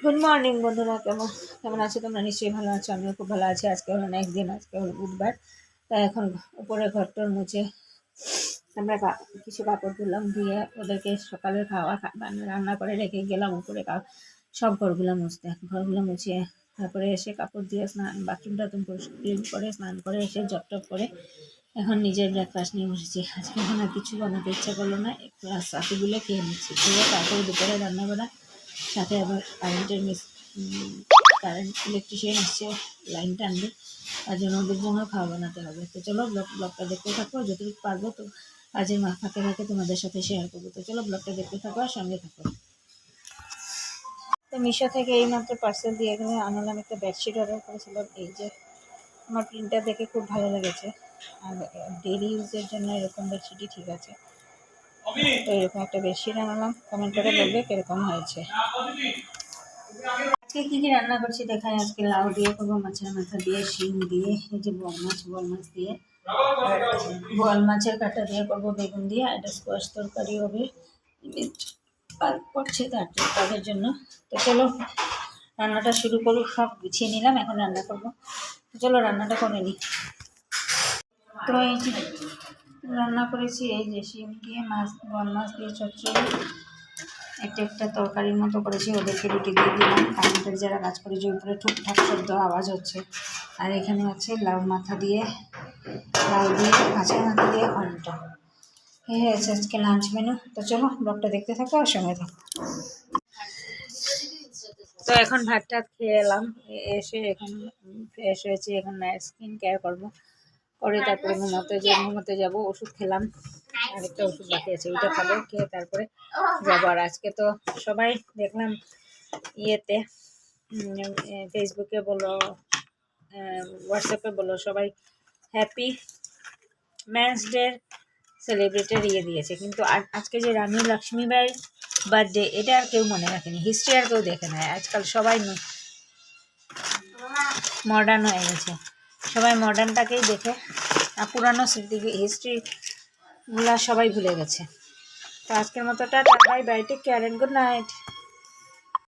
Good morning বন্ধুরা, কেমন কেমন আছো তোমরা? নিশ্চয়ই ভালো আছো, আমিও খুব ভালো আছি। আজকে হলো নেক্সট দিন, আজকে হলো বুধবার। তাই এখন উপরে ঘরটোর মুছে আমরা কিছু কাপড় তুললাম, দিয়ে ওদেরকে সকালের খাওয়া রান্না করে রেখে গেলাম উপরে সব ঘরগুলো মুছতে। ঘরগুলো মুছিয়ে তারপরে এসে কাপড় দিয়ে বাথরুম টাথরুম ক্লিন করে স্নান করে এসে জপটপ করে এখন নিজের ব্রেকফাস্ট নিয়ে বসেছি। আজকে এখন আর কিছু বানাতে ইচ্ছা করলো না, একটু সাথীগুলো খেয়ে নিচ্ছি, খেয়ে তারপরে দুপুরে রান্না করা। সাথে আবার কারেন্ট ইলেকট্রিশিয়ান এসছে লাইন টানবে, তার জন্য ওদের জন্য খাওয়া বানাতে হবে। তো চলো ব্লগটা দেখতে থাকো, যতটুকু পারবো তো কাজের ফাঁকে ফাঁকে তোমাদের সাথে শেয়ার করবো। তো চলো ব্লগটা দেখতে থাকো আর সঙ্গে থাকো। তো মিশো থেকে এইমাত্র পার্সেল দিয়ে এখানে আনলাম একটা বেডশিট অর্ডার করেছিলাম। এই যে আমার প্রিন্টটা দেখে খুব ভালো লেগেছে, আর ডেইলি ইউজের জন্য এরকম বেডশিটই ঠিক আছে। তো এরকম একটা বেডশিট আনলাম, কমেন্ট করে বলবে কিরকম হয়েছে। আজকে কী কী রান্না করছি দেখাই। আজকে লাউ দিয়ে করবো, মাছের মাথা দিয়ে, শিম দিয়ে, এই যে বোয়াল মাছ দিয়ে, আর বোয়াল মাছের কাঁটা দিয়ে করবো, বেগুন দিয়ে, আর একটা স্কোয়াশ তরকারি হবে করছে তাদের জন্য। তো চলো রান্নাটা শুরু করুক, সব গুছিয়ে নিলাম, এখন রান্না করবো। তো চলো রান্নাটা করে নিই। তো এই যে রান্না করেছি, এই যে শিম দিয়ে বোয়াল মাছ দিয়ে চচ্চড়ি, একটা তরকারির মতো করেছি, ওদেরকে রুটি দিয়ে দিলাম। কারেন্টের যারা কাজ করে যে উপরে ঠুকঠাক শব্দ আওয়াজ হচ্ছে। আর এখানে আছে লাউ দিয়ে মাছের মাথা দিয়ে ঘন্ট। এই হয়েছে আজকে লাঞ্চ মেনু। তো চলো ব্লগটা দেখতে থাকো আর সঙ্গে থাকো। তো এখন ভাত টাত খেয়ে এলাম, এসে এখন ফ্রেশ হয়েছি। এখন স্কিন কেয়ার করবো, করে তারপরে ঘুমোতে যাবো। ওষুধ খেলাম, আর একটা ওষুধ বাকি আছে, ওইটা খাবো, খেয়ে তারপরে যাবো। আর আজকে তো সবাই দেখলাম ইয়েতে ফেসবুকে বলো, হোয়াটসঅ্যাপে বলো, সবাই হ্যাপি মেন্স ডে সেলিব্রেটের দিয়েছে। কিন্তু আজকে যে রানী লক্ষ্মীবাই বার্থডে, এটা আর কেউ মনে রাখেনি, হিস্ট্রি আর কেউ দেখে নেয়। আজকাল সবাই মডার্ন হয়ে গেছে, সবাই মডার্নটাকেই দেখে, আর পুরানো স্মৃতি হিস্ট্রিগুলা সবাই ভুলে গেছে। তো আজকের মতো tata, bye bye, take care and good night.